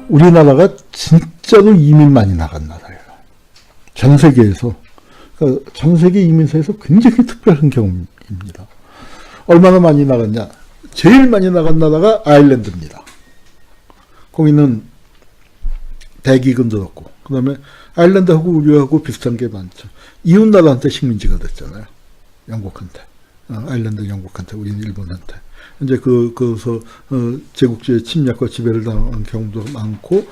우리나라가 진짜로 이민 많이 나간 나라예요. 전 세계에서. 그러니까 전 세계 이민사에서 굉장히 특별한 경험입니다. 얼마나 많이 나갔냐? 제일 많이 나간 나라가 아일랜드입니다. 거기는 대기근 들었고, 그 다음에 아일랜드하고 우리하고 비슷한 게 많죠. 이웃나라한테 식민지가 됐잖아요. 영국한테. 아일랜드 영국한테, 우리는 일본한테. 이제 거기서 제국주의 침략과 지배를 당한 경우도 많고,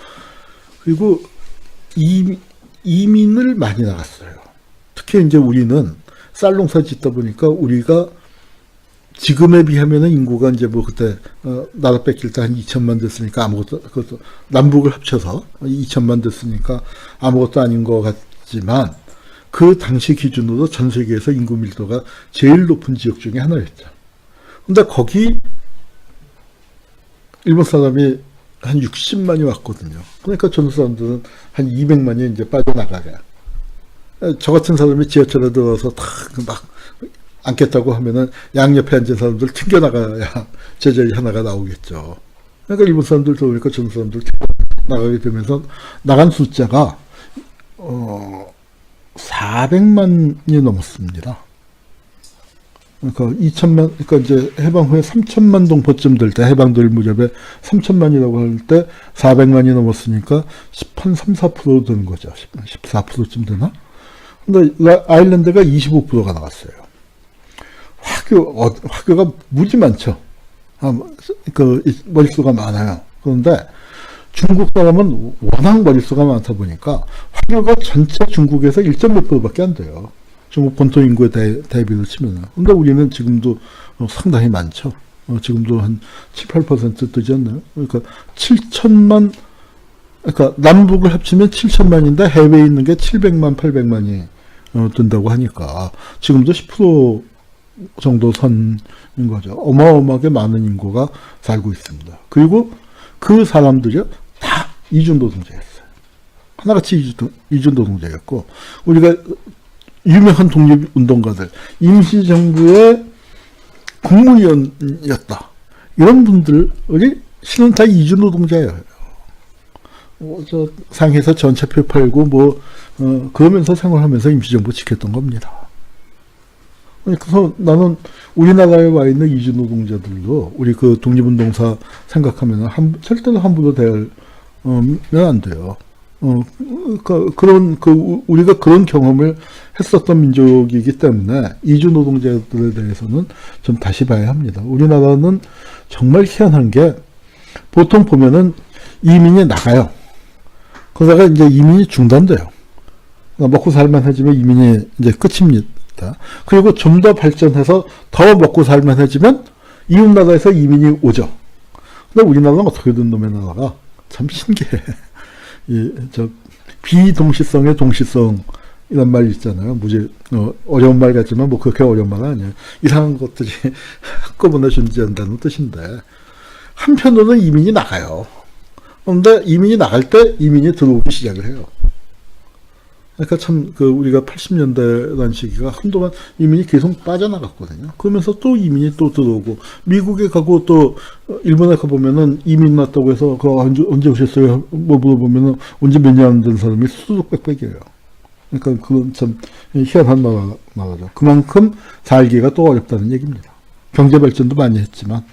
그리고 이민을 많이 나갔어요. 특히 이제 우리는 쌀농사 짓다 보니까 우리가 지금에 비하면은 인구가 이제 뭐 그때 나라 뺏길 때 한 2천만 됐으니까 아무것도, 그것도 남북을 합쳐서 2천만 됐으니까 아무것도 아닌 것 같지만, 그 당시 기준으로 전 세계에서 인구 밀도가 제일 높은 지역 중에 하나였죠. 근데 거기 일본 사람이 한 60만이 왔거든요. 그러니까 전후 사람들은 한 200만이 이제 빠져나가게. 저 같은 사람이 지하철에 들어와서 막 앉겠다고 하면은 양옆에 앉은 사람들 튕겨나가야 제자리 하나가 나오겠죠. 그러니까 일본 사람들 들어오니까 전후 사람들 튕겨나가게 되면서 나간 숫자가 400만이 넘었습니다. 그러니까 2천만, 그러니까 이제 해방 후에 3천만 동포쯤 될 때, 해방될 무렵에 3천만이라고 할 때 400만이 넘었으니까 한 3, 4% 되는 거죠. 14%쯤 되나? 근데 아일랜드가 25%가 나갔어요. 화교가 무지 많죠. 머릿수가 많아요. 그런데 중국 사람은 워낙 머릿수가 많다 보니까 화교가 전체 중국에서 1.몇 %밖에 안 돼요. 중국 본토 인구에 대비로 치면. 근데 우리는 지금도 상당히 많죠. 지금도 한 7, 8% 되지 않나요? 그러니까 7천만, 그러니까 남북을 합치면 7천만인데 해외에 있는 게 700만, 800만이 된다고 하니까 지금도 10% 정도 선인 거죠. 어마어마하게 많은 인구가 살고 있습니다. 그리고 그 사람들이 다 이주노동자였어요. 하나같이 이주노동자였고, 우리가 유명한 독립운동가들, 임시정부의 국무위원이었다. 이런 분들이 실은 다 이주노동자예요. 저 상해에서 전차표 팔고 그러면서 생활하면서 임시정부 지켰던 겁니다. 그래서 나는 우리나라에 와 있는 이주노동자들도 우리 그 독립운동사 생각하면 절대로 함부로 대하면 안 돼요. 우리가 그런 경험을 했었던 민족이기 때문에 이주 노동자들에 대해서는 좀 다시 봐야 합니다. 우리나라는 정말 희한한 게, 보통 보면은 이민이 나가요. 그러다가 이제 이민이 중단돼요. 그러니까 먹고 살만해지면 이민이 이제 끝입니다. 그리고 좀 더 발전해서 더 먹고 살만해지면 이웃나라에서 이민이 오죠. 근데 우리나라는 어떻게 된 놈의 나라가 참 신기해. 비동시성의 동시성, 이런 말 있잖아요. 무지, 어려운 말 같지만 그렇게 어려운 말은 아니에요. 이상한 것들이 한꺼번에 존재한다는 뜻인데, 한편으로는 이민이 나가요. 그런데 이민이 나갈 때 이민이 들어오기 시작을 해요. 그러니까 참, 우리가 80년대라는 시기가 한동안 이민이 계속 빠져나갔거든요. 그러면서 또 이민이 또 들어오고, 미국에 가고 또 일본에 가보면은 이민 왔다고 해서 언제 오셨어요? 물어보면은 언제 몇 년 된 사람이 수두룩 빽빽이에요. 그러니까 그건 참 희한한 나라죠. 그만큼 살기가 또 어렵다는 얘기입니다. 경제 발전도 많이 했지만.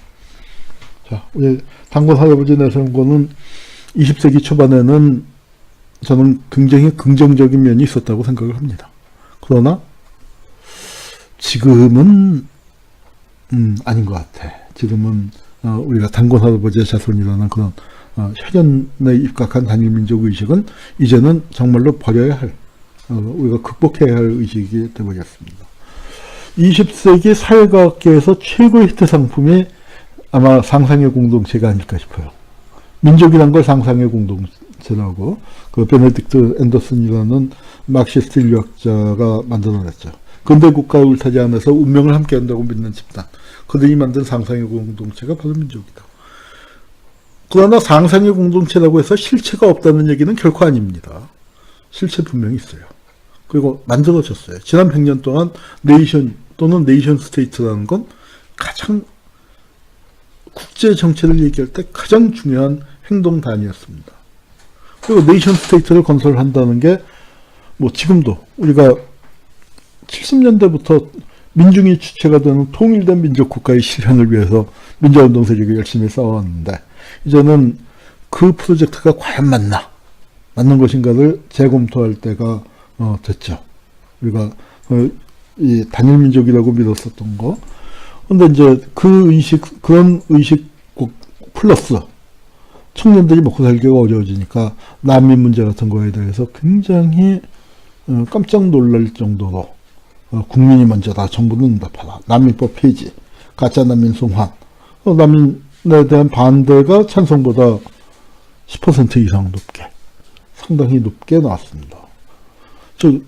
자, 우리 단군 할아버지 내세운거는 20세기 초반에는 저는 굉장히 긍정적인 면이 있었다고 생각을 합니다. 그러나 지금은 아닌 것 같아. 지금은 우리가 단군 할아버지의 자손이라는 그런 혈연에 입각한 단일민족 의식은 이제는 정말로 버려야 할, 우리가 극복해야 할 의식이 되어버렸습니다. 20세기 사회과학계에서 최고의 히트 상품이 아마 상상의 공동체가 아닐까 싶어요. 민족이란 걸 상상의 공동체라고 베네딕트 앤더슨이라는 마크시스트 인류학자가 만들어냈죠. 근대 국가의 울타리 안에서 운명을 함께한다고 믿는 집단, 그들이 만든 상상의 공동체가 바로 민족이다. 그러나 상상의 공동체라고 해서 실체가 없다는 얘기는 결코 아닙니다. 실체 분명히 있어요. 그리고 만들어졌어요. 지난 100년 동안 네이션 또는 네이션 스테이트라는 건 가장 국제 정치를 얘기할 때 가장 중요한 행동 단위였습니다. 그리고 네이션 스테이트를 건설한다는 게 뭐 지금도 우리가 70년대부터 민중이 주체가 되는 통일된 민족국가의 실현을 위해서 민주화운동 세력이 열심히 싸웠는데 이제는 그 프로젝트가 과연 맞는 것인가를 재검토할 때가 됐죠. 우리가 이 단일민족이라고 믿었었던 거. 근데 이제 그런 의식 플러스 청년들이 먹고 살기가 어려워지니까 난민 문제 같은 거에 대해서 굉장히 깜짝 놀랄 정도로 국민이 먼저다. 정부는 응답하라. 난민법 폐지, 가짜 난민 송환, 난민에 대한 반대가 찬성보다 10% 이상 높게, 상당히 높게 나왔습니다.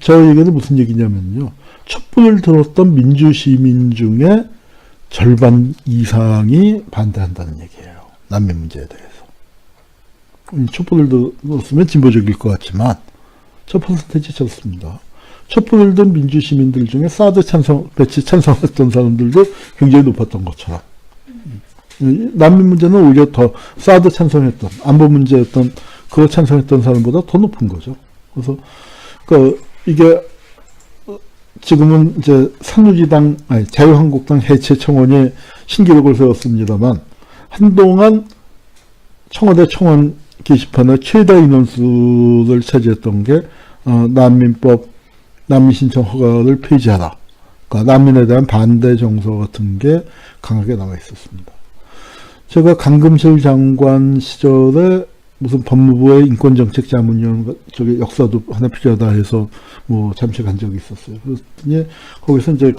저에게는 무슨 얘기냐면요. 촛불을 들었던 민주시민 중에 절반 이상이 반대한다는 얘기예요. 난민 문제에 대해서. 촛불을 들었으면 진보적일 것 같지만 저 퍼센테이지 적습니다. 촛불을 든 민주시민들 중에 사드 배치 찬성했던 사람들도 굉장히 높았던 것처럼 난민 문제는 오히려 더 사드 찬성했던 안보 문제였던 그거 찬성했던 사람보다 더 높은 거죠. 그래서 이게 지금은 이제 자유한국당 해체 청원이 신기록을 세웠습니다만 한동안 청와대 청원 게시판에 최다 인원수를 차지했던 게 난민 신청 허가를 폐지하라. 그러니까 난민에 대한 반대 정서 같은 게 강하게 남아 있었습니다. 제가 강금실 장관 시절에 무슨 법무부의 인권정책 자문위원 쪽에 역사도 하나 필요하다 해서 뭐 잠시 간 적이 있었어요. 그랬더니 거기서 이제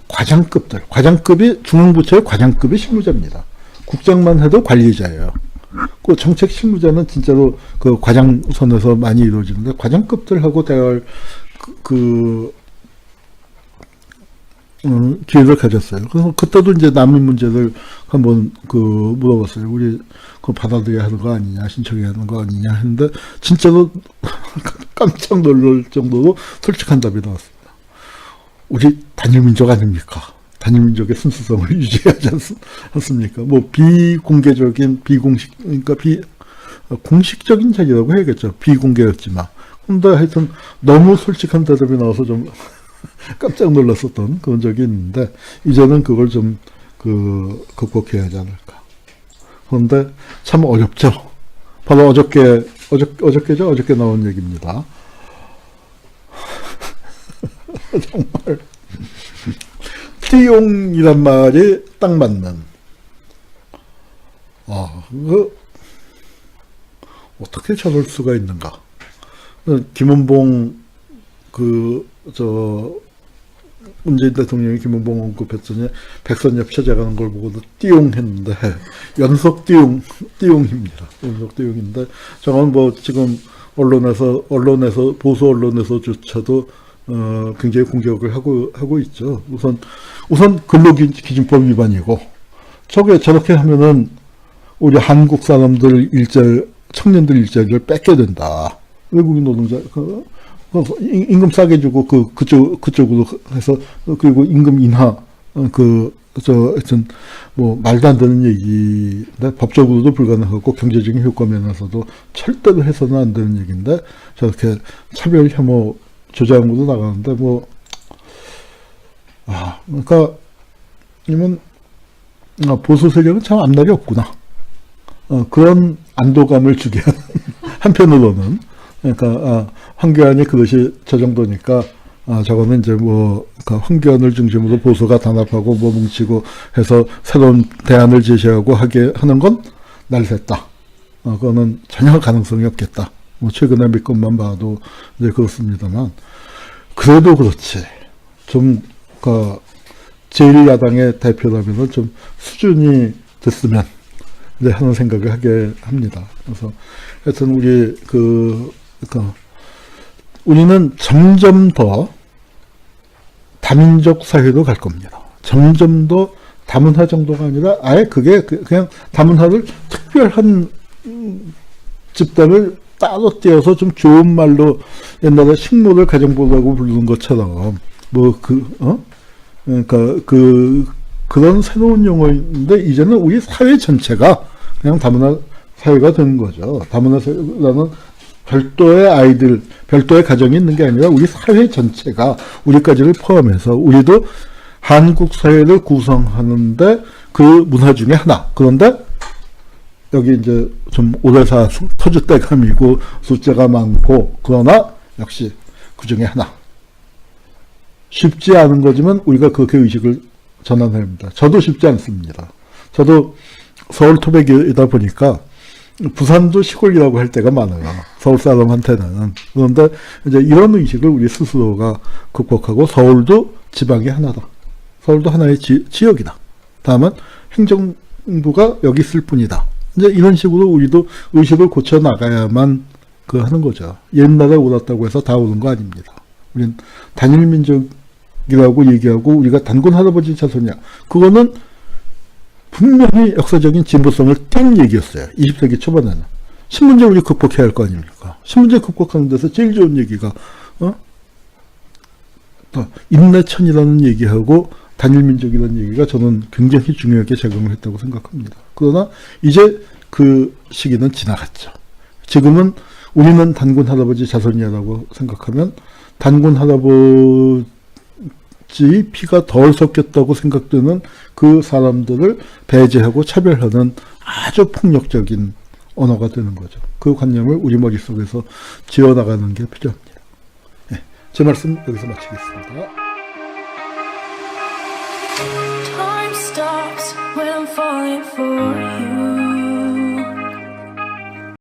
과장급이 중앙부처의 과장급이 실무자입니다. 국장만 해도 관리자예요. 그 정책 실무자는 진짜로 그 과장선에서 많이 이루어지는데 과장급들하고 대화할 기회를 가졌어요. 그래서 그때도 이제 난민 문제를 한번 물어봤어요. 우리 그거 받아들여야 하는 거 아니냐, 신청해야 하는 거 아니냐 했는데 진짜로 깜짝 놀랄 정도로 솔직한 답이 나왔습니다. 우리 단일민족 아닙니까? 단일민족의 순수성을 유지하지 않습니까? 뭐 그러니까 공식적인 자리라고 해야겠죠. 비공개였지만. 근데 하여튼 너무 솔직한 대답이 나와서 좀 깜짝 놀랐었던 그런 적이 있는데 이제는 그걸 좀 극복해야 하지 않을까. 그런데 참 어렵죠. 바로 어저께죠? 어저께 나온 얘기입니다. 정말 띠용이란 말이 딱 맞는 어떻게 저럴 수가 있는가. 김원봉 문재인 대통령이 김원봉 언급했더니 백선엽 찾아가는 걸 보고도 띠용했는데 연속 띠용입니다. 연속 띠용인데 저건 뭐 지금 언론에서 보수 언론에서조차도 굉장히 공격을 하고 있죠. 우선 근로기준법 위반이고 저렇게 하면은 우리 한국 사람들 청년들 일자리를 뺏게 된다. 외국인 노동자 임금 싸게 주고 그쪽으로 해서 그리고 임금 인하 하여튼 뭐 말도 안 되는 얘기인데 법적으로도 불가능하고 경제적인 효과 면에서도 절대로 해서는 안 되는 얘기인데 저렇게 차별 혐오 조장으로 나가는데 그러니까 이면 보수 세력은 참 앞날이 없구나. 그런 안도감을 주게 하는 한편으로는 그러니까 황교안이 그것이 저 정도니까 저거는 이제 그러니까 황교안을 중심으로 보수가 단합하고 뭉치고 해서 새로운 대안을 제시하고 하는 건 날샜다. 그거는 전혀 가능성이 없겠다. 최근에 몇 건만 봐도 이제 그렇습니다만 그래도 그렇지 좀 제1야당의 대표라면은 좀 수준이 됐으면 이제 하는 생각을 하게 합니다. 그래서 하여튼 우리는 점점 더 다민족 사회로 갈 겁니다. 점점 더 다문화 정도가 아니라 아예 그냥 다문화를 특별한 집단을 따로 떼어서 좀 좋은 말로 옛날에 식모를 가정부라고 부르는 것처럼 그러니까 그런 새로운 용어인데 이제는 우리 사회 전체가 그냥 다문화 사회가 되는 거죠. 다문화 사회라는 별도의 아이들, 별도의 가정이 있는 게 아니라 우리 사회 전체가 우리까지를 포함해서 우리도 한국 사회를 구성하는데 그 문화 중에 하나. 그런데 여기 이제 좀 오래 사 터줏대감이고 숫자가 많고 그러나 역시 그 중에 하나. 쉽지 않은 거지만 우리가 그렇게 의식을 전환해야 합니다. 저도 쉽지 않습니다. 저도 서울 토백이다 보니까 부산도 시골이라고 할 때가 많아요. 서울 사람한테는. 그런데 이제 이런 의식을 우리 스스로가 극복하고 서울도 지방의 하나다. 서울도 하나의 지역이다. 다만 행정부가 여기 있을 뿐이다. 이제 이런 식으로 우리도 의식을 고쳐 나가야만 하는 거죠. 옛날에 옳았다고 해서 다 옳은 거 아닙니다. 우린 단일 민족이라고 얘기하고 우리가 단군 할아버지 자손이야. 그거는 분명히 역사적인 진보성을 뗀 얘기였어요. 20세기 초반에는. 신문제 우리 극복해야 할 거 아닙니까? 신문제 극복하는 데서 제일 좋은 얘기가 인내천이라는 얘기하고 단일민족이라는 얘기가 저는 굉장히 중요하게 작용을 했다고 생각합니다. 그러나 이제 그 시기는 지나갔죠. 지금은 우리는 단군 할아버지 자손이야라고 생각하면 단군 할아버지 피가 덜 섞였다고 생각되는 그 사람들을 배제하고 차별하는 아주 폭력적인 언어가 되는 거죠. 그 관념을 우리 머릿속에서 지어나가는 게 필요합니다. 네, 제 말씀 여기서 마치겠습니다. Time stops when I'm falling for you.